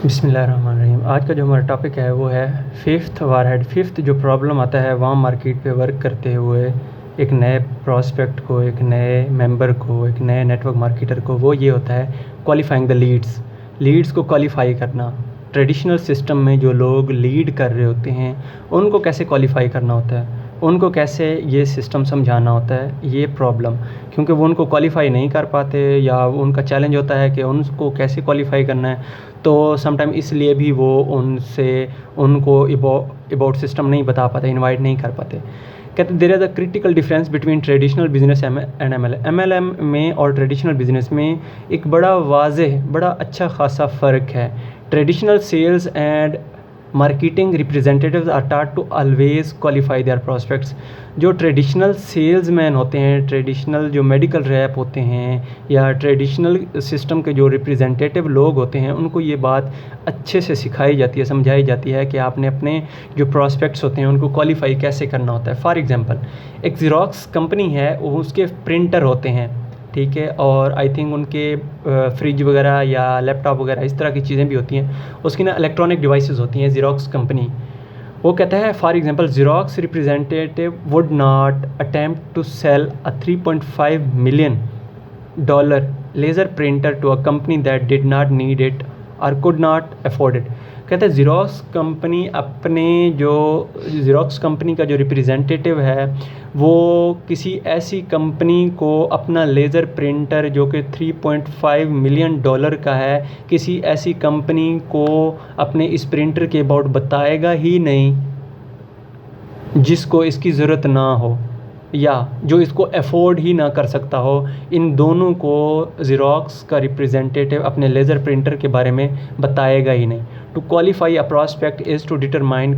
बिस्मिल्लाहिर्रहमानिर्रहीम। आज का जो हमारा टॉपिक है वो है फिफ्थ वारहेड। फिफ्थ जो प्रॉब्लम आता है वार्म मार्केट पे वर्क करते हुए एक नए प्रॉस्पेक्ट को, एक नए मेंबर को, एक नए नेटवर्क मार्केटर को, वो ये होता है क्वालिफाइंग द लीड्स को क्वालिफाई करना। ट्रेडिशनल सिस्टम में जो लोग लीड कर रहे होते हैं उनको कैसे क्वालिफाई करना होता है, उनको कैसे ये सिस्टम समझाना होता है, ये प्रॉब्लम, क्योंकि वो उनको क्वालिफाई नहीं कर पाते या उनका चैलेंज होता है कि उनको कैसे क्वालिफाई करना है। तो समटाइम इसलिए भी वो उनको अबाउट सिस्टम नहीं बता पाते, इनवाइट नहीं कर पाते। कहते there is a critical difference between traditional business and MLM में और ट्रेडिशनल बिजनेस में एक बड़ा वाज़ेह, बड़ा अच्छा खासा फ़र्क है। Traditional sales and marketing representatives are taught to always qualify their prospects. जो ट्रेडिशनल सेल्समैन होते हैं, ट्रेडिशनल जो मेडिकल रैप होते हैं या ट्रेडिशनल सिस्टम के जो रिप्रेजेंटेटिव लोग होते हैं, उनको ये बात अच्छे से सिखाई जाती है, समझाई जाती है कि आपने अपने जो प्रॉस्पेक्ट्स होते हैं उनको क्वालिफाई कैसे करना होता है। फॉर एग्ज़ाम्पल, एक ज़ेरॉक्स कंपनी है, उसके प्रिंटर होते हैं, ठीक है, और आई थिंक उनके फ्रिज वगैरह या लैपटॉप वगैरह इस तरह की चीज़ें भी होती हैं, उसकी ना इलेक्ट्रॉनिक डिवाइसेस होती हैं ज़ेरॉक्स कंपनी। वो कहता है for example Xerox representative would not attempt to sell a 3.5 million dollar laser printer to a company that did not need it और कुड नॉट अफोर्ड इट। कहते हैं ज़ेरॉक्स कंपनी का जो रिप्रेजेंटेटिव है वो किसी ऐसी कंपनी को अपना लेज़र प्रिंटर जो कि 3.5 मिलियन डॉलर का है, किसी ऐसी कंपनी को अपने इस प्रिंटर के अबाउट बताएगा ही नहीं जिसको इसकी ज़रूरत ना हो या जो इसको अफोर्ड ही ना कर सकता हो। इन दोनों को ज़ेरॉक्स का रिप्रेजेंटेटिव अपने लेज़र प्रिंटर के बारे में बताएगा ही नहीं। To qualify a prospect is to determine.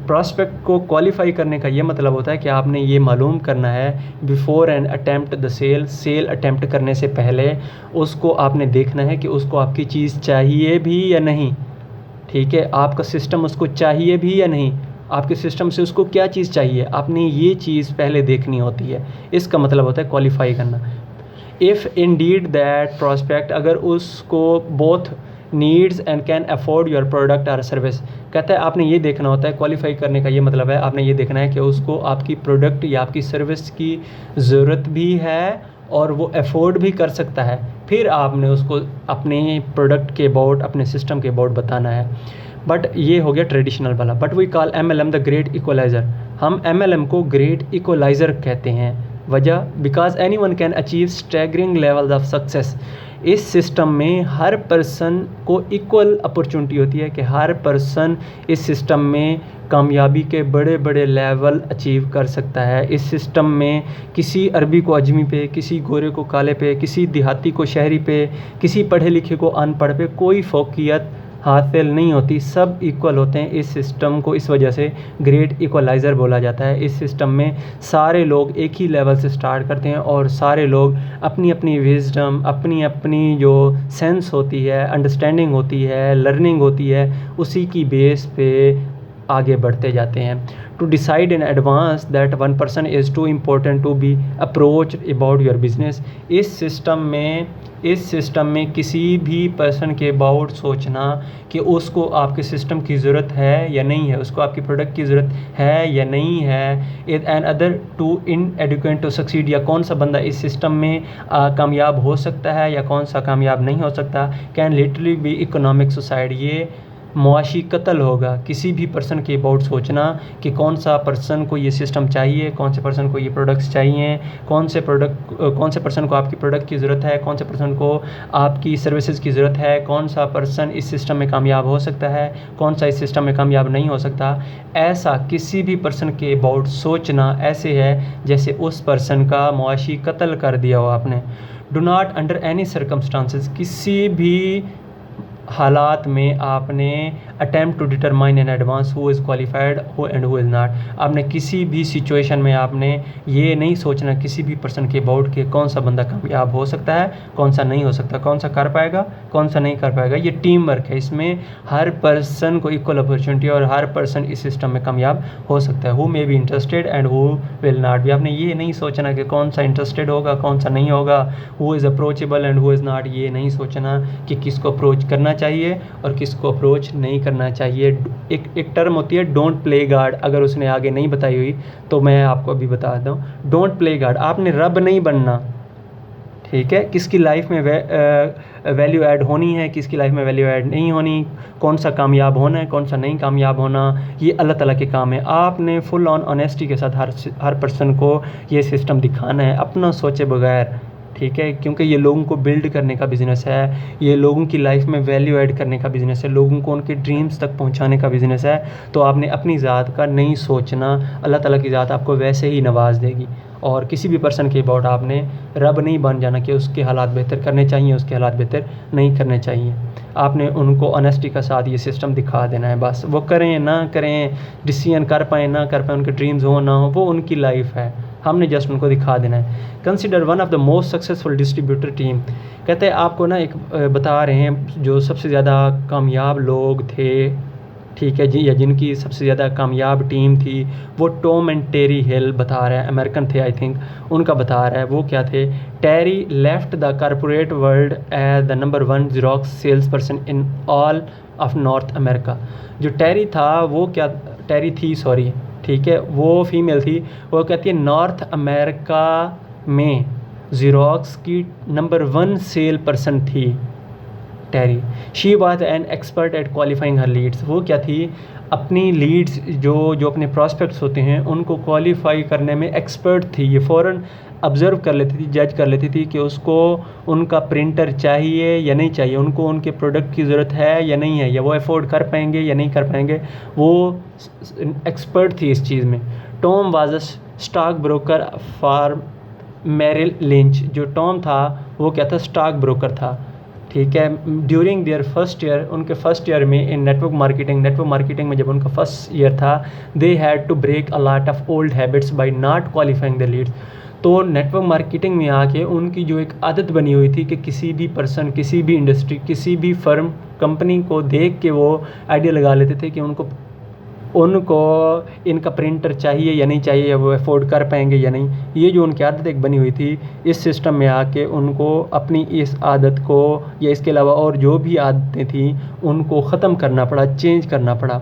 Prospect को क्वालिफाई करने का ये मतलब होता है कि आपने ये मालूम करना है before and attempt the sale attempt करने से पहले उसको आपने देखना है कि उसको आपकी चीज़ चाहिए भी या नहीं, ठीक है, आपका सिस्टम उसको चाहिए भी या नहीं, आपके सिस्टम से उसको क्या चीज़ चाहिए, आपने ये चीज़ पहले देखनी होती है। इसका मतलब होता है क्वालिफाई करना। इफ़ इंडीड दैट प्रॉस्पेक्ट, अगर उसको both needs and can afford your product और सर्विस। कहता है आपने ये देखना होता है, क्वालिफाई करने का ये मतलब है आपने ये देखना है कि उसको आपकी प्रोडक्ट या आपकी सर्विस की ज़रूरत भी है और वो अफोर्ड भी कर सकता है, फिर आपने उसको अपने प्रोडक्ट के अबाउट, अपने सिस्टम के अबाउट बताना है। बट ये हो गया ट्रेडिशनल वाला। But we call MLM the great equalizer. हम MLM को ग्रेट इक्वलाइज़र कहते हैं। वजह, because anyone can achieve staggering levels of success. इस सिस्टम में हर पर्सन को इक्वल अपॉर्चुनिटी होती है कि हर पर्सन इस सिस्टम में कामयाबी के बड़े बड़े लेवल अचीव कर सकता है। इस सिस्टम में किसी अरबी को अजमी पे, किसी गोरे को काले पे, किसी देहाती को शहरी पे, किसी पढ़े लिखे को अनपढ़ पे कोई फौकियत हासिल नहीं होती, सब इक्वल होते हैं। इस सिस्टम को इस वजह से ग्रेट इक्वलाइज़र बोला जाता है। इस सिस्टम में सारे लोग एक ही लेवल से स्टार्ट करते हैं और सारे लोग अपनी अपनी विजडम, अपनी अपनी जो सेंस होती है, अंडरस्टैंडिंग होती है, लर्निंग होती है, उसी की बेस पे आगे बढ़ते जाते हैं। To decide in advance that one person is too important to be approach about your business. इस सिस्टम में किसी भी पर्सन के अबाउट सोचना कि उसको आपके सिस्टम की ज़रूरत है या नहीं है, उसको आपकी प्रोडक्ट की ज़रूरत है या नहीं है, and other too uneducated to succeed, या कौन सा बंदा इस सिस्टम में कामयाब हो सकता है या कौन सा कामयाब नहीं हो सकता, can literally be economic suicide. ये मुआशी कत्ल होगा किसी भी पर्सन के अबाउट सोचना कि कौन सा पर्सन को ये सिस्टम चाहिए, कौन से पर्सन को ये प्रोडक्ट्स चाहिए, कौन से पर्सन को आपकी प्रोडक्ट की ज़रूरत है, कौन से पर्सन को आपकी सर्विसेज की ज़रूरत है, कौन सा पर्सन इस सिस्टम में कामयाब हो सकता है, कौन सा इस सिस्टम में कामयाब नहीं हो सकता। ऐसा किसी भी पर्सन के अबाउट सोचना ऐसे है जैसे उस पर्सन का मुआशी कत्ल कर दिया हो आपने। Do not under any circumstances, किसी भी हालात में आपने attempt to determine in advance who is qualified and who is not. आपने किसी भी सिचुएशन में आपने ये नहीं सोचना किसी भी पर्सन के अबाउट के कौन सा बंदा कामयाब हो सकता है, कौन सा नहीं हो सकता, कौन सा कर पाएगा, कौन सा नहीं कर पाएगा। ये टीम वर्क है, इसमें हर पर्सन को इक्वल अपॉर्चुनिटी और हर पर्सन इस सिस्टम में कामयाब हो सकता है। Who may be interested and who will not be. आपने ये नहीं सोचना कि कौन सा इंटरेस्टेड होगा, कौन सा नहीं होगा, who is approachable and who is not. ये नहीं सोचना कि किसको अप्रोच करना चाहिए और किसको अप्रोच नहीं करना चाहिए। एक टर्म होती है डोंट प्ले गार्ड, अगर उसने आगे नहीं बताई हुई तो मैं आपको अभी बता दूँ। डोंट प्ले गार्ड, आपने रब नहीं बनना, ठीक है। किसकी लाइफ में वैल्यू ऐड होनी है, किसकी लाइफ में वैल्यू ऐड नहीं होनी, कौन सा कामयाब होना है, कौन सा नहीं कामयाब होना, ये अल्लाह ताला के काम है। आपने फुल ऑन ऑनेस्टी के साथ हर पर्सन को ये सिस्टम दिखाना है, अपना सोचे बगैर, ठीक है। क्योंकि ये लोगों को बिल्ड करने का बिज़नेस है, ये लोगों की लाइफ में वैल्यू ऐड करने का बिज़नेस है, लोगों को उनके ड्रीम्स तक पहुंचाने का बिज़नेस है। तो आपने अपनी ज़ात का नहीं सोचना, अल्लाह ताला की ज़ात आपको वैसे ही नवाज देगी। और किसी भी पर्सन के अबाउट आपने रब नहीं बन जाना कि उसके हालात बेहतर करने चाहिए, उसके हालात बेहतर नहीं करने चाहिए। आपने उनको ऑनेस्टी का साथ ये सिस्टम दिखा देना है, बस वो करें ना करें, डिसीजन कर पाएँ ना कर पाएँ, उनके ड्रीम्स हो ना हो, वो उनकी लाइफ है, हमने जस्ट उनको दिखा देना है। Consider one of the most successful distributor team, कहते हैं आपको ना एक बता रहे हैं जो सबसे ज़्यादा कामयाब लोग थे, ठीक है जी, या जिनकी सबसे ज़्यादा कामयाब टीम थी, वो टॉम एंड टेरी हिल बता रहा है, अमेरिकन थे आई थिंक, उनका बता रहा है वो क्या थे। Terry left the corporate world as the number 1 Xerox sales person in all of North America. जो टेरी था वो क्या, टेरी थी सॉरी, ठीक है, वो फीमेल थी, वो कहती है नॉर्थ अमेरिका में ज़ेरॉक्स की नंबर 1 सेल पर्सन थी Terry. She was an expert at qualifying her leads, वो क्या थी, अपनी लीड्स जो अपने प्रॉस्पेक्ट्स होते हैं उनको क्वालिफाई करने में एक्सपर्ट थी। ये फ़ौरन ऑब्ज़र्व कर लेती थी, जज कर लेती थी कि उसको उनका प्रिंटर चाहिए या नहीं चाहिए, उनको उनके प्रोडक्ट की ज़रूरत है या नहीं है, या वो अफोर्ड कर पाएंगे या नहीं कर पाएंगे, वो एक्सपर्ट थी इस चीज़ में। Tom was a stockbroker for Merrill Lynch, जो टॉम था वो क्या था, स्टॉक ब्रोकर था, ठीक है। ड्यूरिंग देयर फर्स्ट ईयर, उनके फर्स्ट ईयर में इन नेटवर्क मार्केटिंग में जब उनका फर्स्ट ईयर था, they had to break a lot of old habits by not qualifying the leads. तो नेटवर्क मार्केटिंग में आके उनकी जो एक आदत बनी हुई थी कि किसी भी पर्सन, किसी भी इंडस्ट्री, किसी भी फर्म, कंपनी को देख के वो आइडिया लगा लेते थे कि उनको इनका प्रिंटर चाहिए या नहीं चाहिए, या वो अफोर्ड कर पाएंगे या नहीं। ये जो उनकी आदत एक बनी हुई थी, इस सिस्टम में आके उनको अपनी इस आदत को या इसके अलावा और जो भी आदतें थी उनको ख़त्म करना पड़ा, चेंज करना पड़ा।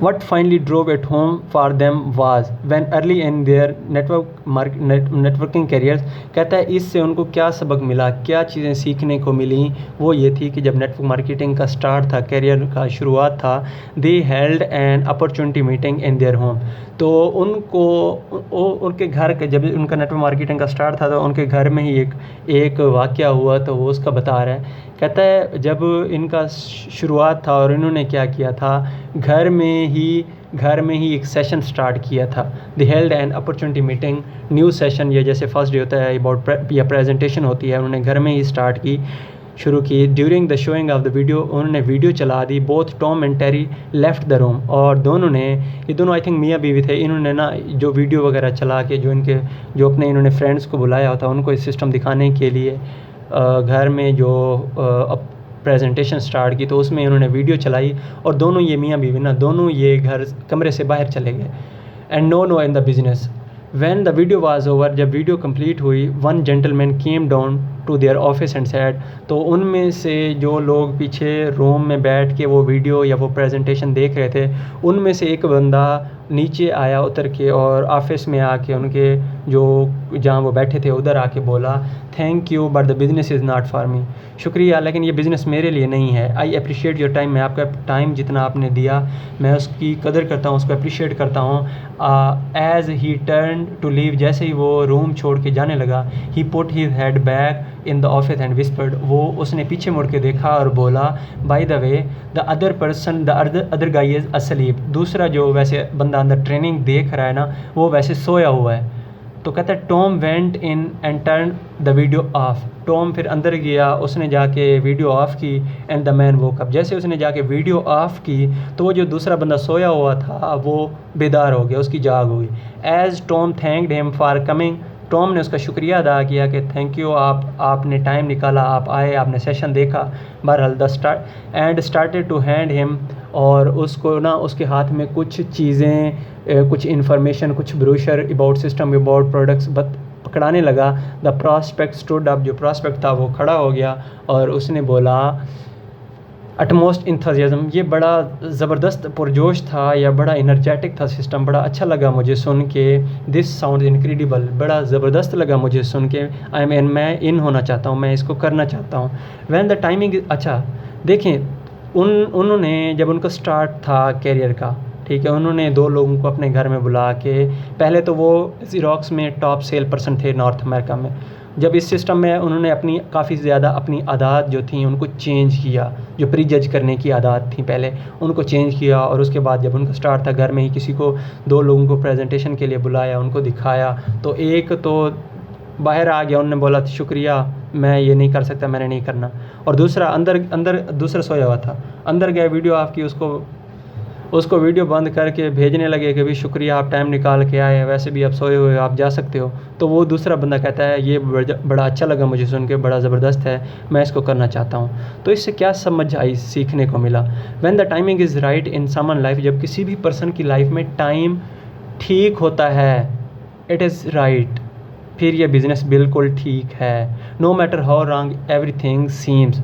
What finally drove it home for them was when early in their networking careers, कहता है इससे उनको क्या सबक मिला, क्या चीज़ें सीखने को मिली, वो ये थी कि जब नेटवर्क मार्केटिंग का स्टार्ट था, करियर का शुरुआत था, दे held an opportunity meeting in their home. तो उनके घर के, जब उनका नेटवर्क मार्केटिंग का स्टार्ट था तो उनके घर में ही एक वाक़या हुआ, तो वो उसका बता रहा है। कहता है जब इनका शुरुआत था और इन्होंने क्या किया था, घर में ही एक सेशन स्टार्ट किया था। दे held an opportunity meeting, new session, ये जैसे फर्स्ट डे होता है अबाउट या प्रेजेंटेशन होती है, उन्होंने घर में ही शुरू की। During the showing of the video, उन्होंने वीडियो चला दी। Both Tom and Terry left the room, और ये दोनों आई थिंक मियाँ बीवी थे, इन्होंने ना जो वीडियो वगैरह चला के जो अपने इन्होंने फ्रेंड्स को बुलाया था उनको इस सिस्टम दिखाने के लिए घर में जो प्रेजेंटेशन स्टार्ट की, तो उसमें इन्होंने वीडियो चलाई और दोनों ये मियाँ बीवी ना दोनों ये कमरे से बाहर चले गए। And now in the business when the video was over, जब वीडियो कंप्लीट हुई, one gentleman came down to their office and said, तो उनमें से जो लोग पीछे रूम में बैठ के वो वीडियो या वो प्रेजेंटेशन देख रहे थे, उनमें से एक बंदा नीचे आया उतर के और ऑफिस में आके उनके जहाँ वो बैठे थे उधर आके बोला, thank you but the business is not for me, शुक्रिया लेकिन ये बिज़नेस मेरे लिए नहीं है। आई अप्रिशिएट योर टाइम, मैं आपका टाइम जितना आपने दिया मैं उसकी कदर करता हूँ, उसको अप्रिशिएट करता हूँ। As he turn to leave, जैसे ही वो रूम छोड़ के जाने लगा, he put his head back in the office and whispered, वो उसने पीछे मुड़ के देखा और बोला, by the way the other person, the other guy is asleep, दूसरा जो वैसे बंदा अंदर ट्रेनिंग देख रहा है ना, वो वैसे सोया हुआ है। तो कहता है Tom went in and turn the video of, Tom फिर अंदर गया, उसने जाके वीडियो ऑफ की, and the man woke up, जैसे उसने जाके वीडियो ऑफ की तो वो जो दूसरा बंदा सोया हुआ था वो बेदार हो गया, उसकी जाग हुई। As Tom thanked him for coming, Tom ने उसका शुक्रिया अदा किया कि थैंक यू, आपने टाइम निकाला, आप आए, आपने सेशन देखा। बहरहाल स्टार्टेड टू हैंड हिम, और उसको ना उसके हाथ में कुछ चीज़ें, कुछ इन्फॉर्मेशन, कुछ brochure about system, about products पकड़ाने लगा। द प्रॉस्पेक्ट स्टूड अप, जो प्रॉस्पेक्ट था वो खड़ा हो गया और उसने बोला, अटमोस्ट इंथुजियाज्म, ये बड़ा ज़बरदस्त पुरजोश था या बड़ा इनर्जेटिक था सिस्टम, बड़ा अच्छा लगा मुझे सुन के। दिस साउंड इनक्रेडिबल, बड़ा ज़बरदस्त लगा मुझे सुन के। आई मीन मैं इन होना चाहता हूँ, मैं इसको करना चाहता हूँ। व्हेन द टाइमिंग, अच्छा देखें, उन्होंने जब उनका स्टार्ट था कैरियर का, ठीक है, उन्होंने 2 लोगों को अपने घर में बुला के, पहले तो वो ज़ेरॉक्स में टॉप सेल पर्सन थे नॉर्थ अमेरिका में। जब इस सिस्टम में उन्होंने अपनी काफ़ी ज़्यादा अपनी आदत जो थी उनको चेंज किया, जो प्री जज करने की आदत थी पहले उनको चेंज किया, और उसके बाद जब उनका स्टार्ट था घर में ही किसी को 2 लोगों को प्रेजेंटेशन के लिए बुलाया, उनको दिखाया, तो एक तो बाहर आ गया, उन्होंने बोला शुक्रिया मैं ये नहीं कर सकता, मैंने नहीं करना। और दूसरा अंदर दूसरा सोया हुआ था, अंदर गया, वीडियो आपकी, उसको वीडियो बंद करके भेजने लगे कि भाई शुक्रिया आप टाइम निकाल के आए, वैसे भी आप सोए हुए आप जा सकते हो। तो वो दूसरा बंदा कहता है ये बड़ा अच्छा लगा मुझे सुन के, बड़ा ज़बरदस्त है, मैं इसको करना चाहता हूँ। तो इससे क्या समझ आई, सीखने को मिला। When the timing is right in someone life, जब किसी भी पर्सन की लाइफ में टाइम ठीक होता है, इट इज़ राइट, फिर ये बिज़नेस बिल्कुल ठीक है। No matter how wrong everything seems,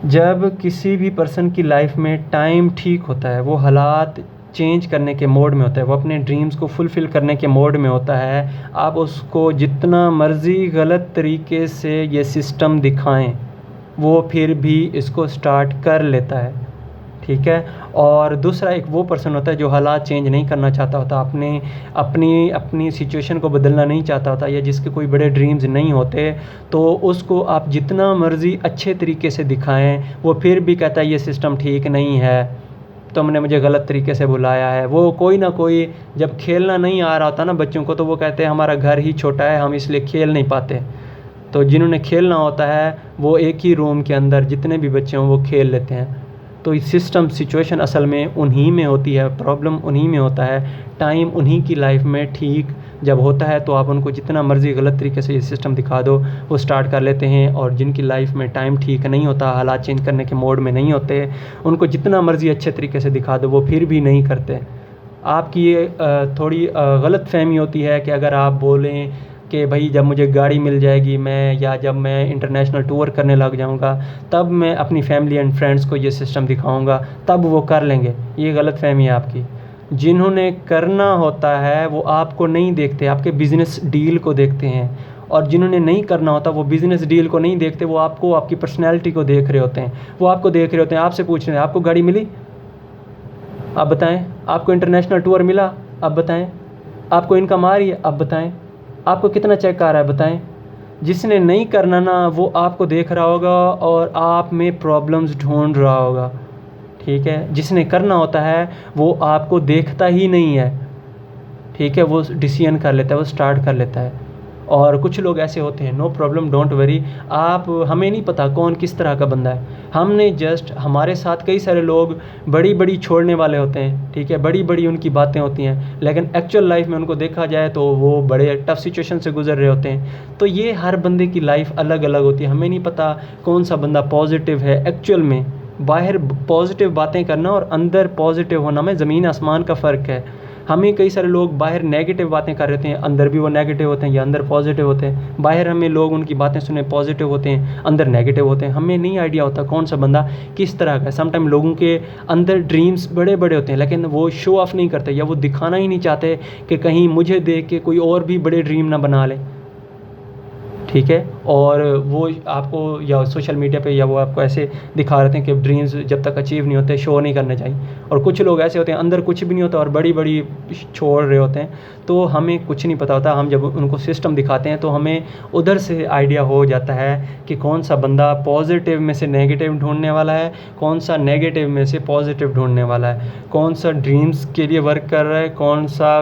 जब किसी भी पर्सन की लाइफ में टाइम ठीक होता है, वो हालात चेंज करने के मोड में होता है, वो अपने ड्रीम्स को फुलफ़िल करने के मोड में होता है, आप उसको जितना मर्ज़ी गलत तरीके से ये सिस्टम दिखाएं, वो फिर भी इसको स्टार्ट कर लेता है, ठीक है। और दूसरा एक वो पर्सन होता है जो हालात चेंज नहीं करना चाहता होता, अपनी सिचुएशन को बदलना नहीं चाहता होता, या जिसके कोई बड़े ड्रीम्स नहीं होते, तो उसको आप जितना मर्ज़ी अच्छे तरीके से दिखाएं, वो फिर भी कहता है ये सिस्टम ठीक नहीं है, तुमने मुझे गलत तरीके से बुलाया है। वो कोई ना कोई, जब खेलना नहीं आ रहा होता ना बच्चों को, तो वो कहते हैं हमारा घर ही छोटा है, हम इसलिए खेल नहीं पाते। तो जिन्होंने खेलना होता है वो एक ही रूम के अंदर जितने भी बच्चे हों वो खेल लेते हैं। तो ये सिस्टम सिचुएशन असल में उन्हीं में होती है, प्रॉब्लम उन्हीं में होता है, टाइम उन्हीं की लाइफ में ठीक जब होता है तो आप उनको जितना मर्ज़ी गलत तरीके से ये सिस्टम दिखा दो, वो स्टार्ट कर लेते हैं। और जिनकी लाइफ में टाइम ठीक नहीं होता, हालात चेंज करने के मोड में नहीं होते, उनको जितना मर्ज़ी अच्छे तरीके से दिखा दो, वो फिर भी नहीं करते। आपकी ये थोड़ी गलत फहमी होती है कि अगर आप बोलें कि भाई जब मुझे गाड़ी मिल जाएगी या जब मैं इंटरनेशनल टूर करने लग जाऊंगा, तब मैं अपनी फैमिली एंड फ्रेंड्स को ये सिस्टम दिखाऊंगा, तब वो कर लेंगे। ये गलत फहमी है आपकी। जिन्होंने करना होता है वो आपको नहीं देखते, आपके बिज़नेस डील को देखते हैं। और जिन्होंने नहीं करना होता वो बिज़नेस डील को नहीं देखते, वो आपको, आपकी पर्सनैलिटी को देख रहे होते हैं। वो आपको देख रहे होते हैं, आपसे पूछ रहे हैं आपको गाड़ी मिली, आप बताएं। आपको इंटरनेशनल टूर मिला, आप बताएं। आपको इनकम आ रही है, आप बताएं। आपको कितना चेक आ रहा है, बताएं। जिसने नहीं करना ना, वो आपको देख रहा होगा और आप में प्रॉब्लम्स ढूंढ रहा होगा, ठीक है। जिसने करना होता है वो आपको देखता ही नहीं है, ठीक है, वो डिसीजन कर लेता है, वो स्टार्ट कर लेता है। और कुछ लोग ऐसे होते हैं, नो प्रॉब्लम, डोंट वरी। हमें नहीं पता कौन किस तरह का बंदा है, हमने जस्ट, हमारे साथ कई सारे लोग बड़ी बड़ी छोड़ने वाले होते हैं, ठीक है, बड़ी बड़ी उनकी बातें होती हैं, लेकिन एक्चुअल लाइफ में उनको देखा जाए तो वो बड़े टफ सिचुएशन से गुजर रहे होते हैं। तो ये हर बंदे की लाइफ अलग अलग होती है, हमें नहीं पता कौन सा बंदा पॉजिटिव है एक्चुअल में। बाहर पॉजिटिव बातें करना और अंदर पॉजिटिव होना में ज़मीन आसमान का फ़र्क है। हमें कई सारे लोग बाहर नेगेटिव बातें कर रहे हैं, अंदर भी वो नेगेटिव होते हैं, या अंदर पॉजिटिव होते हैं। बाहर हमें लोग उनकी बातें सुने पॉजिटिव होते हैं, अंदर नेगेटिव होते हैं। हमें नहीं आइडिया होता कौन सा बंदा किस तरह का है। समटाइम लोगों के अंदर ड्रीम्स बड़े बड़े होते हैं, लेकिन वो शो ऑफ नहीं करते, या वो दिखाना ही नहीं चाहते कि कहीं मुझे देख के कोई और भी बड़े ड्रीम ना बना ले, ठीक है। और वो आपको या सोशल मीडिया पे या वो आपको ऐसे दिखा रहे थे कि ड्रीम्स जब तक अचीव नहीं होते शो नहीं करने चाहिए। और कुछ लोग ऐसे होते हैं अंदर कुछ भी नहीं होता और बड़ी बड़ी छोड़ रहे होते हैं, तो हमें कुछ नहीं पता होता। हम जब उनको सिस्टम दिखाते हैं तो हमें उधर से आइडिया हो जाता है कि कौन सा बंदा पॉजिटिव में से नेगेटिव ढूंढने वाला है, कौन सा नेगेटिव में से पॉजिटिव ढूंढने वाला है, कौन सा ड्रीम्स के लिए वर्क कर रहा है, कौन सा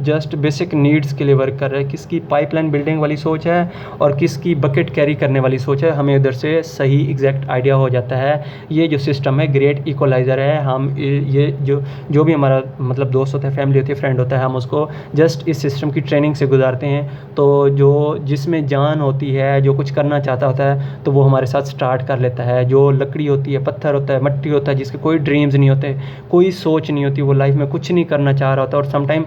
जस्ट बेसिक नीड्स के लिए वर्क कर रहा है, किसकी पाइपलाइन बिल्डिंग वाली सोच है और किसकी बकेट कैरी करने वाली सोच है। हमें उधर से सही एग्जैक्ट आइडिया हो जाता है। ये जो सिस्टम है ग्रेट इक्वलाइज़र है। हम ये जो भी हमारा मतलब दोस्त होता है, फैमिली होती है, फ्रेंड होता है, हम उसको जस्ट इस सिस्टम की ट्रेनिंग से गुजारते हैं। तो जो जिसमें जान होती है, जो कुछ करना चाहता होता है, तो वो हमारे साथ स्टार्ट कर लेता है। जो लकड़ी होती है, पत्थर होता है, मिट्टी होता है, जिसके कोई ड्रीम्स नहीं होते, कोई सोच नहीं होती, वो लाइफ में कुछ नहीं करना चाह रहा होता। और समटाइम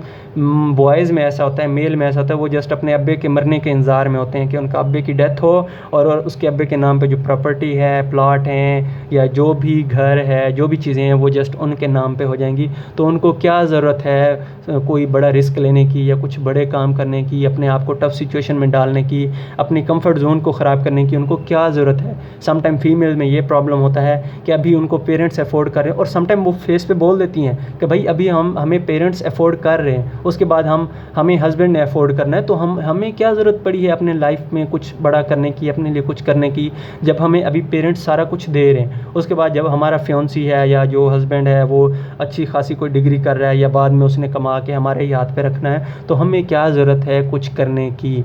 बॉयज़ में ऐसा होता है, मेल में ऐसा होता है, वो जस्ट अपने अब्बे के मरने के इंतज़ार में होते हैं कि उनका अब्बे की डेथ डेथ हो और उसके अब्बे के नाम पे जो प्रॉपर्टी है, प्लॉट हैं या जो भी घर है, जो भी चीज़ें हैं वो जस्ट उनके नाम पे हो जाएंगी। तो उनको क्या ज़रूरत है कोई बड़ा रिस्क लेने की या कुछ बड़े काम करने की, अपने आप को टफ़ सिचुएशन में डालने की, अपनी कंफर्ट जोन को ख़राब करने की उनको क्या ज़रूरत है। समटाइम फीमेल में ये प्रॉब्लम होता है कि अभी उनको पेरेंट्स अफोर्ड कर रहे हैं और समटाइम वो फेस पे बोल देती हैं कि भाई अभी हमें पेरेंट्स अफोर्ड कर रहे हैं, उसके बाद हमें हस्बैंड ने अफोर्ड करना है, तो हमें क्या ज़रूरत पड़ी है अपने लाइफ में कुछ बड़ा करने की, अपने लिए कुछ करने की, जब हमें अभी पेरेंट्स सारा कुछ दे रहे हैं। उसके बाद जब हमारा फियांसी है या जो हस्बैंड है वो अच्छी खासी कोई डिग्री कर रहा है या बाद में उसने कमा के हमारे ही हाथ पे रखना है, तो हमें क्या ज़रूरत है कुछ करने की।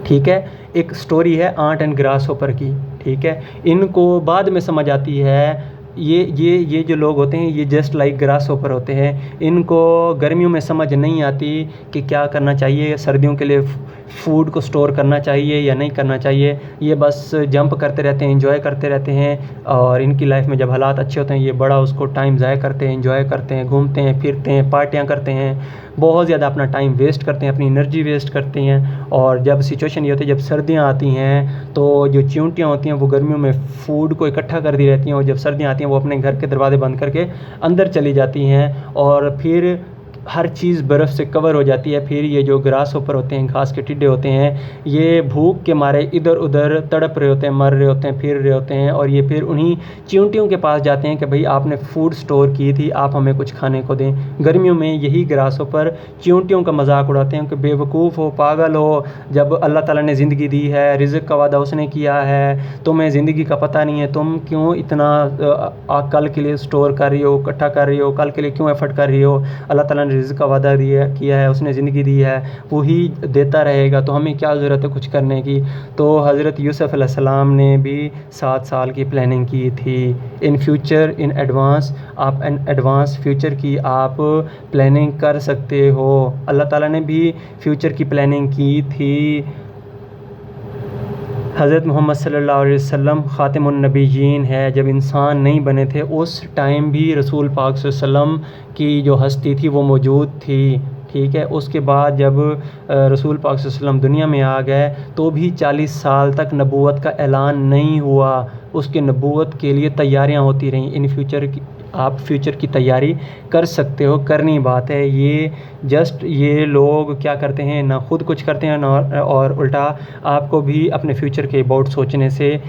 ठीक है, एक स्टोरी है आंट एंड ग्रास होपर की। ठीक है, इनको बाद में समझ आती है ये जो लोग होते हैं ये जस्ट लाइक ग्रास होपर होते हैं। इनको गर्मियों में समझ नहीं आती कि क्या करना चाहिए, सर्दियों के लिए फूड को स्टोर करना चाहिए या नहीं करना चाहिए। ये बस जंप करते रहते हैं, एंजॉय करते रहते हैं और इनकी लाइफ में जब हालात अच्छे होते हैं ये बड़ा उसको टाइम ज़ाया करते हैं, एंजॉय करते हैं, घूमते हैं, फिरते हैं, पार्टियाँ करते हैं, बहुत ज़्यादा अपना टाइम वेस्ट करते हैं, अपनी एनर्जी वेस्ट करते हैं। और जब सिचुएशन ये होती है, जब सर्दियाँ आती हैं तो जो चींटियाँ होती हैं वो गर्मियों में फूड को इकट्ठा कर दी रहती हैं और जब सर्दियाँ आती हैं वो अपने घर के दरवाजे बंद करके अंदर चली जाती हैं और फिर हर चीज़ बर्फ़ से कवर हो जाती है। फिर ये जो ग्रास होपर होते हैं, घास के टिड्डे होते हैं, ये भूख के मारे इधर उधर तड़प रहे होते हैं, मर रहे होते हैं, फिर रहे होते हैं और ये फिर उन्हीं चींटियों के पास जाते हैं कि भाई आपने फूड स्टोर की थी, आप हमें कुछ खाने को दें। गर्मियों में यही ग्रास होपर चींटियों का मजाक उड़ाते हैं कि बेवकूफ़ हो, पागल हो, जब अल्लाह ताला ने ज़िंदगी दी है, रिज़्क़ का वादा उसने किया है, तुम्हें ज़िंदगी का पता नहीं है, तुम क्यों इतना कल के लिए स्टोर कर रही हो, इकट्ठा कर रही हो, कल के लिए क्यों एफर्ट कर रही हो। अल्लाह ताला ने रिज़्क़ का वादा किया है, उसने ज़िंदगी दी है, वही देता रहेगा, तो हमें क्या ज़रूरत है कुछ करने की। तो हज़रत यूसुफ़ अलैहिस्सलाम ने भी 7 साल की प्लानिंग की थी। इन फ्यूचर इन एडवांस, आप इन एडवांस फ्यूचर की आप प्लानिंग कर सकते हो। अल्लाह ताला ने भी फ्यूचर की प्लानिंग की थी। हज़रत मोहम्मद सल्लल्लाहु अलैहि वसल्लम ख़ातिमुन नबिय्यीन है, जब इंसान नहीं बने थे उस टाइम भी रसूल पाक सल्लल्लाहु अलैहि वसल्लम की जो हस्ती थी वो मौजूद थी। ठीक है, उसके बाद जब रसूल पाक सल्लल्लाहु अलैहि वसल्लम दुनिया में आ गए तो भी 40 साल तक नबूवत का ऐलान नहीं हुआ। उसके नबूवत के लिए तैयारियां होती रहीं। इन फ्यूचर की आप फ्यूचर की तैयारी कर सकते हो, करनी बात है। ये लोग क्या करते हैं, ना खुद कुछ करते हैं ना और उल्टा आपको भी अपने फ्यूचर के अबाउट सोचने से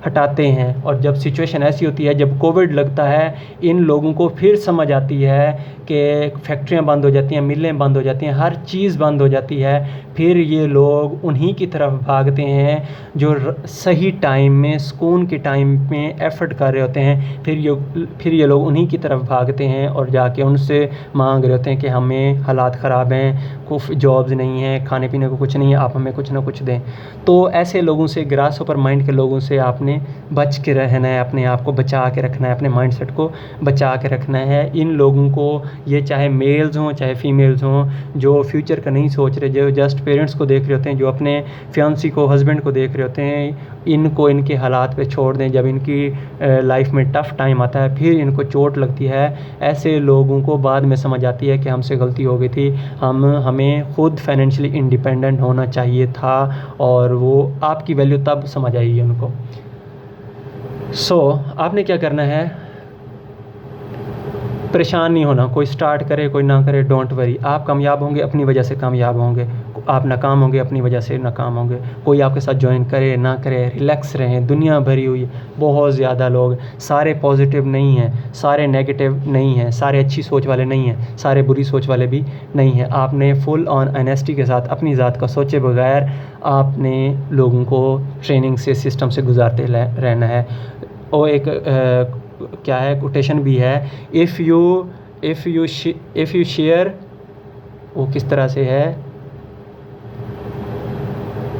हटाते हैं। और जब सिचुएशन ऐसी होती है, जब कोविड लगता है, इन लोगों को फिर समझ आती है कि फैक्ट्रियां बंद हो जाती हैं, मिलें बंद हो जाती हैं, हर चीज़ बंद हो जाती है। फिर ये लोग उन्हीं की तरफ भागते हैं जो सही टाइम में, सुकून के टाइम में एफ़र्ट कर रहे होते हैं। फिर ये लोग उन्हीं की तरफ भागते हैं और जाके उनसे मांग रहे होते हैं कि हमें हालात ख़राब हैं, कुछ जॉब्स नहीं हैं, खाने पीने को कुछ नहीं है, आप हमें कुछ ना कुछ दें। तो ऐसे लोगों से, ग्रास होपर माइंड के लोगों से आपने बच के रहना है, अपने आप को बचा के रखना है, अपने माइंडसेट को बचा के रखना है। इन लोगों को, ये चाहे मेल्स हों चाहे फीमेल्स हों, जो फ्यूचर का नहीं सोच रहे, जो जस्ट पेरेंट्स को देख रहे होते हैं, जो अपने फियांसी को, हस्बैंड को देख रहे होते हैं, इनको इनके हालात पे छोड़ दें। जब इनकी लाइफ में टफ़ टाइम आता है, फिर इनको चोट लगती है, ऐसे लोगों को बाद में समझ आती है कि हमसे गलती हो गई थी, हमें ख़ुद फाइनेंशियली इंडिपेंडेंट होना चाहिए था, और वो आपकी वैल्यू तब समझ आएगी उनको। आपने क्या करना है, परेशान नहीं होना। कोई स्टार्ट करे कोई ना करे, डोंट वरी। आप कामयाब होंगे अपनी वजह से कामयाब होंगे, आप नाकाम होंगे अपनी वजह से नाकाम होंगे। कोई आपके साथ ज्वाइन करे ना करे, रिलैक्स रहें। दुनिया भरी हुई है, बहुत ज़्यादा लोग, सारे पॉजिटिव नहीं हैं, सारे नेगेटिव नहीं हैं, सारे अच्छी सोच वाले नहीं हैं, सारे बुरी सोच वाले भी नहीं हैं। आपने फुल ऑन ऑनेस्टी के साथ अपनी ज़ात का सोचे बगैर आपने लोगों को ट्रेनिंग से, सिस्टम से गुजारते रहना है। और एक क्या है, कोटेशन भी है, इफ़ यू शेयर, वो किस तरह से है,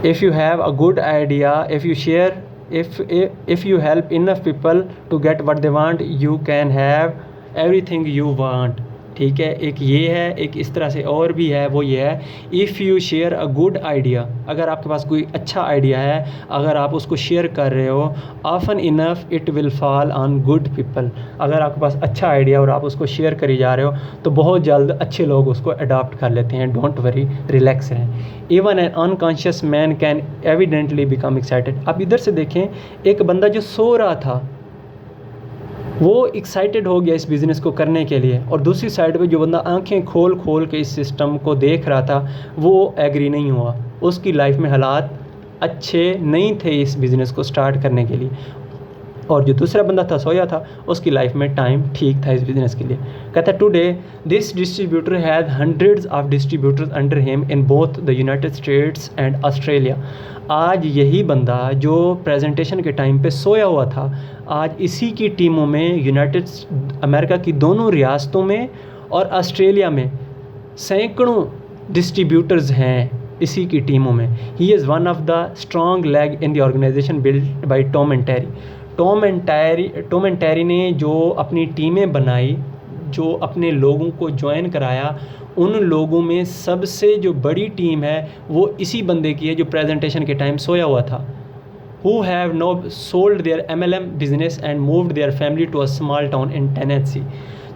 if you have a good idea, if you share, if you help enough people to get what they want, you can have everything you want. ठीक है, एक ये है, एक इस तरह से और भी है, वो ये है if you share a good idea, अगर आपके पास कोई अच्छा आइडिया है, अगर आप उसको शेयर कर रहे हो, often enough it will fall on good people, अगर आपके पास अच्छा आइडिया और आप उसको शेयर करी जा रहे हो तो बहुत जल्द अच्छे लोग उसको अडॉप्ट कर लेते हैं। डोंट वरी, रिलैक्स रहें। Even an unconscious man can evidently become excited. अब इधर से देखें, एक बंदा जो सो रहा था वो एक्साइटेड हो गया इस बिज़नेस को करने के लिए, और दूसरी साइड पे जो बंदा आंखें खोल खोल के इस सिस्टम को देख रहा था वो एग्री नहीं हुआ, उसकी लाइफ में हालात अच्छे नहीं थे इस बिज़नेस को स्टार्ट करने के लिए, और जो दूसरा बंदा था सोया था उसकी लाइफ में टाइम ठीक था इस बिज़नेस के लिए। कहता है today this distributor has hundreds of distributors under him in both the United states and Australia. आज यही बंदा जो प्रेजेंटेशन के टाइम पे सोया हुआ था, आज इसी की टीमों में यूनाइटेड अमेरिका की दोनों रियासतों में और ऑस्ट्रेलिया में सैकड़ों डिस्ट्रीब्यूटर्स हैं इसी की टीमों में। He is one of the strong leg in the organisation build by Tom and Terry. Tom and Terry ने जो अपनी टीमें बनाई, जो अपने लोगों को ज्वाइन कराया, उन लोगों में सबसे जो बड़ी टीम है वो इसी बंदे की है जो प्रेजेंटेशन के टाइम सोया हुआ था। Who have now sold their MLM business and moved their family to a small town in Tennessee।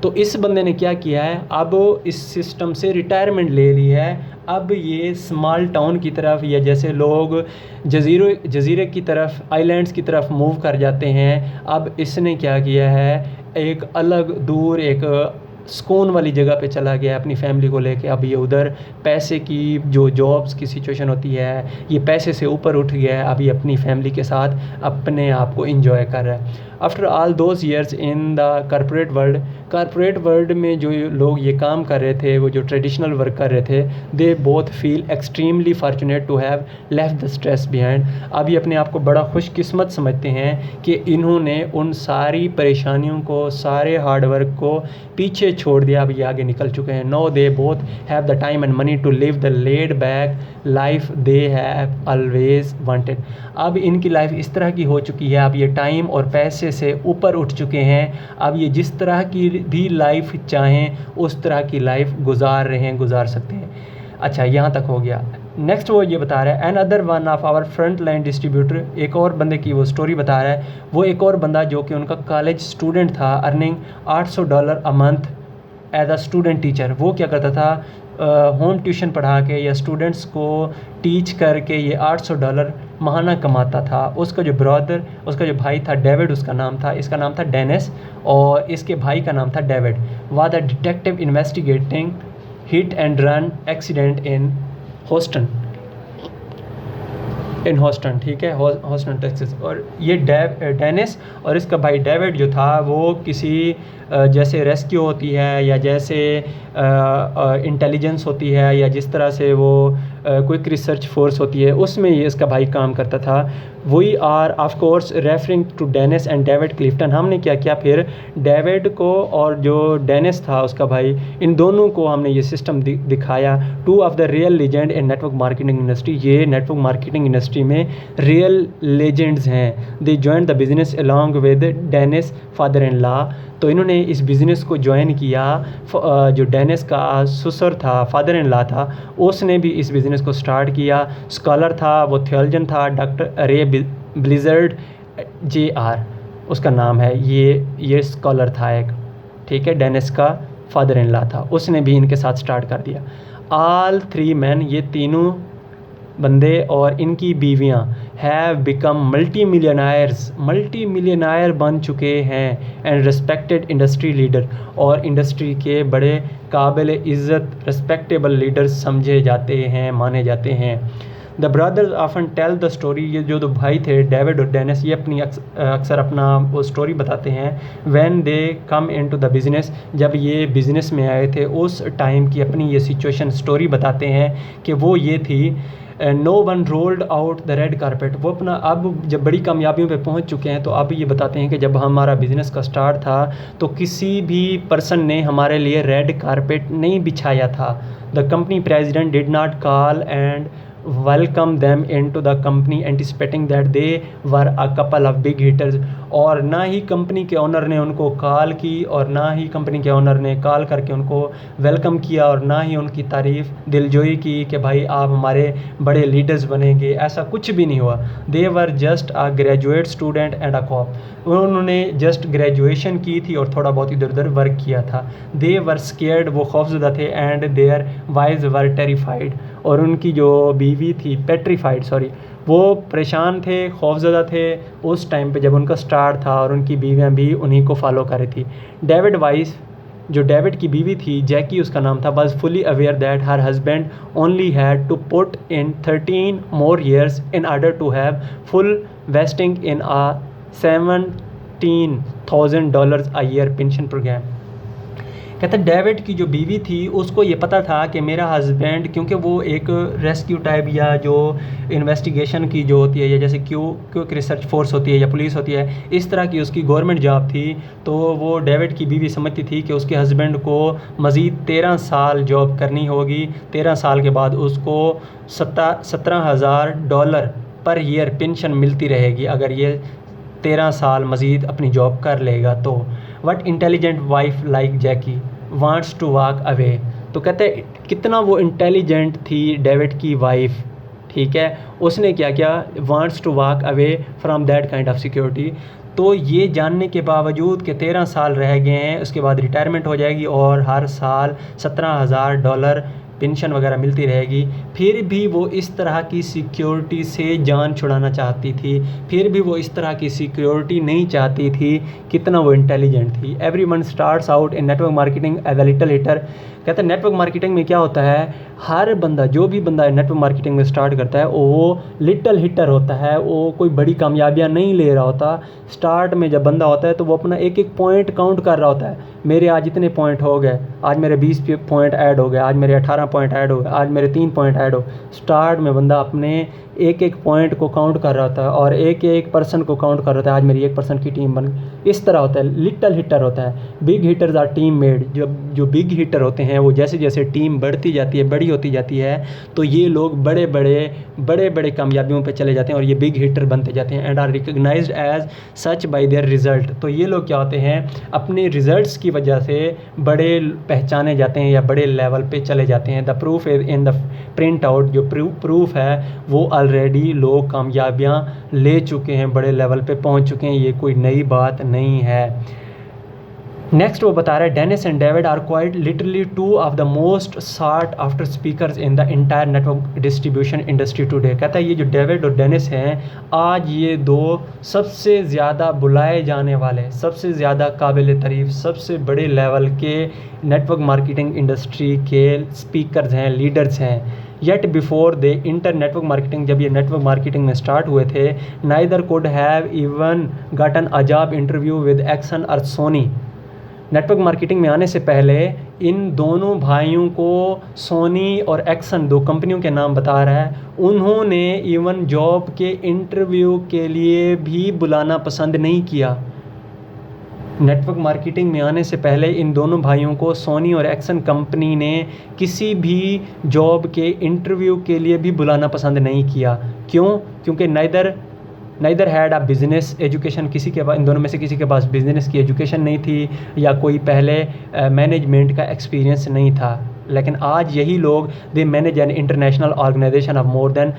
तो इस बंदे ने क्या किया है, अब इस सिस्टम से रिटायरमेंट ले ली है, अब ये स्मॉल टाउन की तरफ, या जैसे लोग जजीरे की तरफ, आइलैंड्स की तरफ मूव कर जाते हैं, अब इसने क्या किया है, एक अलग दूर एक सुकून वाली जगह पे चला गया अपनी फैमिली को लेके। अब ये उधर पैसे की जो जॉब्स की सिचुएशन होती है, ये पैसे से ऊपर उठ गया है, अब ये अपनी फैमिली के साथ अपने आप को इंजॉय कर रहा है। After all those years in the corporate world में जो लोग ये काम कर रहे थे, वो जो ट्रेडिशनल वर्क कर रहे थे, they both feel extremely fortunate to have left the stress behind. अब ये अपने आप को बड़ा खुशकिस्मत समझते हैं कि इन्होंने उन सारी परेशानियों को, सारे हार्डवर्क को पीछे छोड़ दिया, अब ये आगे निकल चुके हैं। Now they both have the time and money to live the laid back life they have always wanted. अब इनकी लाइफ इस तरह की हो चुकी है, अब ये टाइम और पैसे से ऊपर उठ चुके हैं, अब ये जिस तरह की भी लाइफ चाहें उस तरह की लाइफ गुजार सकते हैं। अच्छा, यहाँ तक हो गया। नेक्स्ट वो ये बता रहा है, another one of our front line distributor, एक और बंदे की वो स्टोरी बता रहा है। वो एक और बंदा जो कि उनका कॉलेज स्टूडेंट था, earning $800 a month as a student teacher. वो क्या करता था, होम ट्यूशन पढ़ा के या स्टूडेंट्स को टीच करके ये $800 माहाना कमाता था। उसका जो भाई था डेविड, उसका नाम था, इसका नाम था डेनिस, और इसके भाई का नाम था David. Was a detective investigating hit and run accident in Houston, ठीक है, हॉस्टन टेक्सास। और ये डेनिस और इसका भाई डेविड जो था वो किसी जैसे रेस्क्यू होती है या जैसे इंटेलिजेंस होती है या जिस तरह से वो क्विक रिसर्च फोर्स होती है, उसमें ये इसका भाई काम करता था। We are of course referring to Dennis and David Clifton. हमने क्या किया फिर, डेविड को और जो डेनिस था उसका भाई, इन दोनों को हमने ये सिस्टम दिखाया। Two of the real legend in network marketing industry, ये नेटवर्क मार्केटिंग इंडस्ट्री में रियल लेजेंड्स हैं। They join the business along with Dennis father in law. तो इन्होंने इस बिज़नेस को ज्वाइन किया, जो डेनिस का ससुर था, फादर इन लॉ था, उसने भी इस बिज़नेस को स्टार्ट किया। स्कॉलर था, वो थियोलॉजन था, डॉक्टर रे ब्लिजर्ड JR उसका नाम है। ये स्कॉलर था एक, ठीक है, डेनिस का फादर इन लॉ था, उसने भी इनके साथ स्टार्ट कर दिया। ऑल 3 मैन, ये तीनों बंदे और इनकी बीवियां हैव बिकम मल्टी मिलियनायर बन चुके हैं एंड रिस्पेक्टेड इंडस्ट्री लीडर, और इंडस्ट्री के बड़े काबिल इज़्ज़त रिस्पेक्टेबल लीडर्स समझे जाते हैं, माने जाते हैं। The brothers often tell the story, ये जो दो भाई थे डेविड और डेनिस, ये अपनी अक्सर अपना वो स्टोरी बताते हैं। When they come into the business, जब ये बिज़नेस में आए थे उस टाइम की अपनी ये सिचुएशन स्टोरी बताते हैं कि वो ये थी, no one rolled out the red carpet. वो अपना अब जब बड़ी कामयाबियों पे पहुंच चुके हैं तो अब ये बताते हैं कि जब हमारा बिज़नेस का स्टार्ट था तो किसी भी पर्सन ने हमारे लिए रेड कारपेट नहीं बिछाया था। The company president did not call and welcome them into the company anticipating that they were a couple of big hitters. और ना ही कंपनी के ओनर ने उनको कॉल की और ना ही कंपनी के ओनर ने कॉल करके उनको वेलकम किया और ना ही उनकी तारीफ़ दिलजोई की कि भाई आप हमारे बड़े लीडर्स बनेंगे, ऐसा कुछ भी नहीं हुआ। They were just a graduate student and a cop. उन्होंने जस्ट ग्रेजुएशन की थी और थोड़ा बहुत इधर उधर वर्क किया था। दे वर स्केर्ड, वो खौफज़दा थे, and their wives were terrified, और उनकी जो बीवी थी पेट्रीफाइड, सॉरी, वो परेशान थे, खौफज़दा थे उस टाइम पे जब उनका स्टार्ट था, और उनकी बीवियाँ भी उन्हीं को फॉलो कर रही थी। डेविड वाइस, जो डेविड की बीवी थी, जैकी उसका नाम था, was fully aware that her husband only had to put in 13 more years in order to have full vesting in a $17,000 a year pension program. कहते हैं डेविड की जो बीवी थी उसको ये पता था कि मेरा हस्बैंड, क्योंकि वो एक रेस्क्यू टाइप या जो इन्वेस्टिगेशन की जो होती है, या जैसे क्यों रिसर्च फोर्स होती है या पुलिस होती है, इस तरह की उसकी गवर्नमेंट जॉब थी। तो वो डेविड की बीवी समझती थी कि उसके हस्बैंड को मज़ीद 13 साल जॉब करनी होगी। 13 साल के बाद उसको $17,000 पर ईयर पेंशन मिलती रहेगी अगर ये 13 साल मज़ीद अपनी जॉब कर लेगा तो। What intelligent wife like Jackie wants to walk away. तो कहते हैं कितना वो इंटेलिजेंट थी डेविड की वाइफ, ठीक है, उसने क्या किया, wants to walk away from that kind of security. तो ये जानने के बावजूद कि 13 साल रह गए हैं, उसके बाद रिटायरमेंट हो जाएगी और हर साल $17,000 पेंशन वगैरह मिलती रहेगी, फिर भी वो इस तरह की सिक्योरिटी से जान छुड़ाना चाहती थी, फिर भी वो इस तरह की सिक्योरिटी नहीं चाहती थी। कितना वो इंटेलिजेंट थी। Everyone starts out in network marketing as a little hitter. कहते हैं नेटवर्क मार्केटिंग में क्या होता है, हर बंदा, जो भी बंदा नेटवर्क मार्केटिंग में स्टार्ट करता है वो लिटिल हिटर होता है, वो कोई बड़ी कामयाबियाँ नहीं ले रहा होता। स्टार्ट में जब बंदा होता है तो वो अपना एक एक पॉइंट काउंट कर रहा होता है, मेरे आज इतने पॉइंट हो गए, आज मेरे 20 पॉइंट ऐड हो गए, आज मेरे 18 पॉइंट ऐड हो गए, आज मेरे 3 पॉइंट ऐड हो। स्टार्ट में बंदा अपने एक एक पॉइंट को काउंट कर रहा था और एक एक पर्सन को काउंट कर रहा था, आज मेरी 1% की टीम बन गई। इस तरह होता है, लिटिल हिटर होता है। Big hitters are team made. जब जो बिग हिटर होते हैं वो जैसे जैसे टीम बढ़ती जाती है, बड़ी होती जाती है, तो ये लोग बड़े बड़े कामयाबियों पे चले जाते हैं और ये बिग हिटर बनते जाते हैं, and are recognized as such by their result. तो ये लोग क्या होते हैं, अपने रिजल्ट्स की वजह से बड़े पहचाने जाते हैं या बड़े लेवल पे चले जाते हैं। The proof is in the print out. जो प्रूफ है वो ऑलरेडी लोग कामयाबियाँ ले चुके हैं, बड़े लेवल पे पहुंच चुके हैं, ये कोई नई बात नहीं है। नेक्स्ट वो बता रहा है, Dennis and David are quite literally 2 of the most sought after speakers in the entire network distribution industry today. कहता है ये जो डेविड और डेनिस हैं, आज ये दो सबसे ज़्यादा बुलाए जाने वाले, सबसे ज़्यादा काबिल तारीफ़, सबसे बड़े लेवल के नेटवर्क मार्केटिंग इंडस्ट्री के स्पीकर्स हैं, लीडर्स हैं। Yet before they inter network marketing, जब ये नेटवर्क मार्केटिंग में स्टार्ट हुए थे, neither could have even gotten a job interview with action और सोनी। नेटवर्क मार्केटिंग में आने से पहले इन दोनों भाइयों को सोनी और एक्सन, 2 कंपनियों के नाम बता रहा है, उन्होंने इवन जॉब के इंटरव्यू के लिए भी बुलाना पसंद नहीं किया। नेटवर्क मार्केटिंग में आने से पहले इन दोनों भाइयों को सोनी और एक्सन कंपनी ने किसी भी जॉब के इंटरव्यू के लिए भी बुलाना पसंद नहीं किया। क्यों? क्योंकि neither had a business education, किसी के पास, इन दोनों में से किसी के पास बिज़नेस की एजुकेशन नहीं थी या कोई पहले मैनेजमेंट का एक्सपीरियंस नहीं था। लेकिन आज यही लोग, they manage an international organization of more than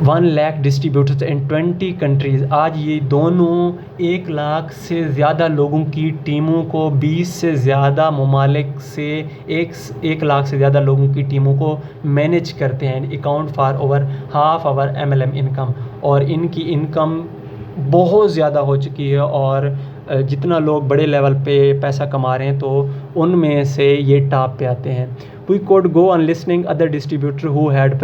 1 lakh distributors in 20 countries. आज ये दोनों 1 लाख से ज़्यादा लोगों की टीमों को 20 से ज़्यादा ममालिक से 1 लाख से ज़्यादा लोगों की टीमों को मैनेज करते हैं। Account for over half hour MLM income, और इनकी इनकम बहुत ज़्यादा हो चुकी है, और जितना लोग बड़े लेवल पे पैसा कमा रहे हैं तो उनमें से ये टॉप पे आते हैं। We could go on listening other distributor who had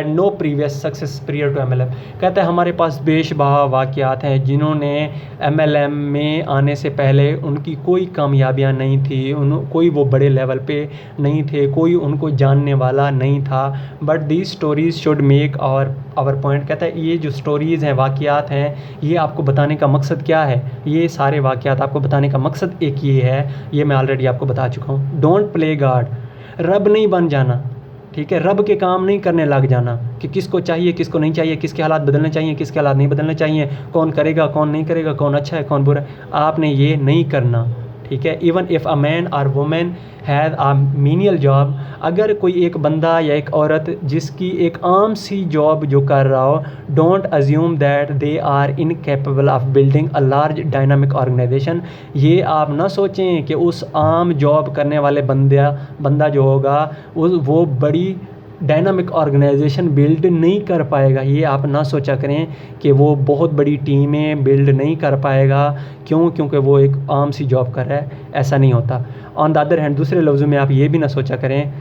no previous success prior to MLM। कहता है हमारे पास बेशबहा वाक़यात हैं जिन्होंने MLM में आने से पहले उनकी कोई कामयाबियाँ नहीं थी, कोई वो बड़े लेवल पे नहीं थे, कोई उनको जानने वाला नहीं था। But these stories should make our point. कहता है ये जो स्टोरीज़ हैं, वाक़यात हैं, ये आपको बताने का मकसद क्या है? ये सारे वाक़यात आपको बताने का मकसद एक ये है, ये मैं ऑलरेडी आपको बता चुका हूँ। डोंट प्ले गॉड, रब नहीं बन जाना। ठीक है, रब के काम नहीं करने लग जाना कि किसको चाहिए किसको नहीं चाहिए, किसके हालात बदलने चाहिए किसके हालात नहीं बदलने चाहिए, कौन करेगा कौन नहीं करेगा, कौन अच्छा है कौन बुरा है, आपने ये नहीं करना। ठीक है, इवन इफ़ अ मैन और women has a menial job, अगर कोई एक बंदा या एक औरत जिसकी एक आम सी जॉब जो कर रहा हो, don't assume that they are incapable of building a large dynamic organization. ये आप ना सोचें कि उस आम जॉब करने वाले बंदा जो होगा वो बड़ी डायनामिक ऑर्गेनाइजेशन बिल्ड नहीं कर पाएगा। ये आप ना सोचा करें कि वो बहुत बड़ी टीमें बिल्ड नहीं कर पाएगा। क्यों? क्योंकि वो एक आम सी जॉब कर रहा है, ऐसा नहीं होता। ऑन द अदर हैंड, दूसरे लफ्ज़ों में आप ये भी ना सोचा करें,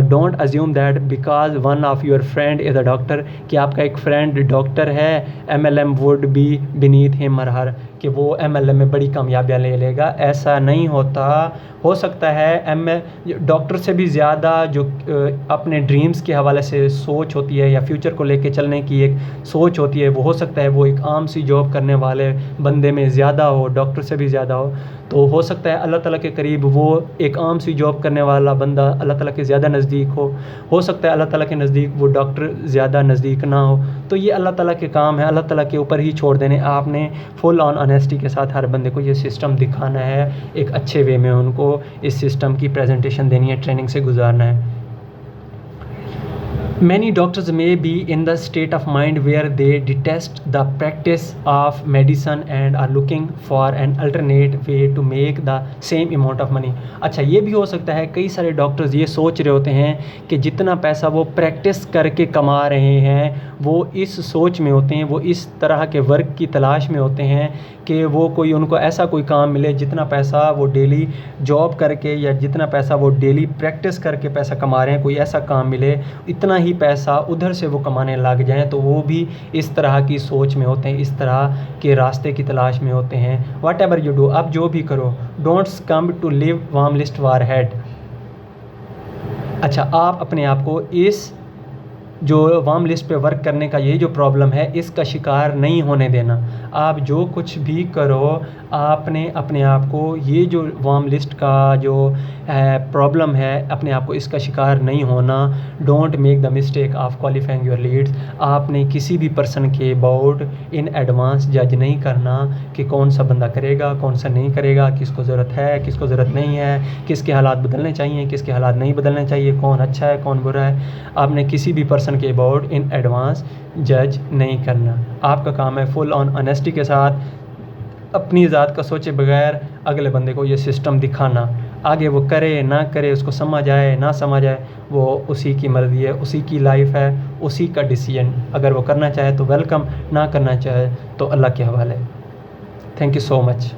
don't assume that because one of your friend is a doctor, कि आपका एक फ्रेंड डॉक्टर है, MLM would be beneath him और हर, कि वो MLM में बड़ी कामयाबियाँ ले लेगा। ऐसा नहीं होता। हो सकता है डॉक्टर से भी ज़्यादा जो अपने ड्रीम्स के हवाले से सोच होती है या फ्यूचर को लेके चलने की एक सोच होती है, वो हो सकता है वो एक आम सी जॉब करने वाले बंदे में ज़्यादा हो, डॉक्टर से भी ज़्यादा हो। तो हो सकता है अल्लाह ताला के करीब वो एक आम सी जॉब करने वाला बंदा अल्लाह ताला के ज़्यादा नज़दीक हो सकता है अल्लाह ताला के नज़दीक वो डॉक्टर ज़्यादा नज़दीक ना हो। तो ये अल्लाह ताला के काम है, अल्लाह ताला के ऊपर ही छोड़ देने। आपने फुल ऑन ऑनेस्टी के साथ हर बंदे को ये सिस्टम दिखाना है, एक अच्छे वे में उनको इस सिस्टम की प्रेजेंटेशन देनी है, ट्रेनिंग से गुजारना है। Many doctors may be in the state of mind where they detest the practice of medicine and are looking for an alternate way to make the same amount of money। अच्छा, ये भी हो सकता है कई सारे डॉक्टर्स ये सोच रहे होते हैं कि जितना पैसा वो प्रैक्टिस करके कमा रहे हैं, वो इस सोच में होते हैं, वो इस तरह के वर्क की तलाश में होते हैं कि वो कोई उनको ऐसा कोई काम मिले जितना पैसा वो डेली जॉब करके या जितना पैसा वो डेली प्रैक्टिस करके पैसा कमा रहे हैं, कोई ऐसा काम मिले इतना ही पैसा उधर से वो कमाने लग जाएं। तो वो भी इस तरह की सोच में होते हैं, इस तरह के रास्ते की तलाश में होते हैं। वट एवर यू डू, आप जो भी करो, don't come to live warm list war head. अच्छा, आप अपने आप को इस जो वार्म लिस्ट पे वर्क करने का ये जो प्रॉब्लम है इसका शिकार नहीं होने देना। आप जो कुछ भी करो, आपने अपने आप को ये जो वार्म लिस्ट का जो प्रॉब्लम है, अपने आप को इसका शिकार नहीं होना। Don't make the mistake of qualifying your leads. आपने किसी भी पर्सन के अबाउट इन एडवांस जज नहीं करना कि कौन सा बंदा करेगा कौन सा नहीं करेगा, किसको ज़रूरत है किसको ज़रूरत नहीं है, किसके हालात बदलने चाहिए किसके हालात नहीं बदलने चाहिए, कौन अच्छा है कौन बुरा है। आपने किसी भी पर्सन के अबाउट इन एडवांस जज नहीं करना। आपका काम है फुल ऑन ऑनेस्टी के साथ अपनी ज़ात का सोचे बगैर अगले बंदे को ये सिस्टम दिखाना। आगे वो करे ना करे, उसको समझ आए ना समझ आए, वो उसी की मर्ज़ी है, उसी की लाइफ है, उसी का डिसीजन। अगर वो करना चाहे तो वेलकम, ना करना चाहे तो अल्लाह के हवाले। Thank you so much.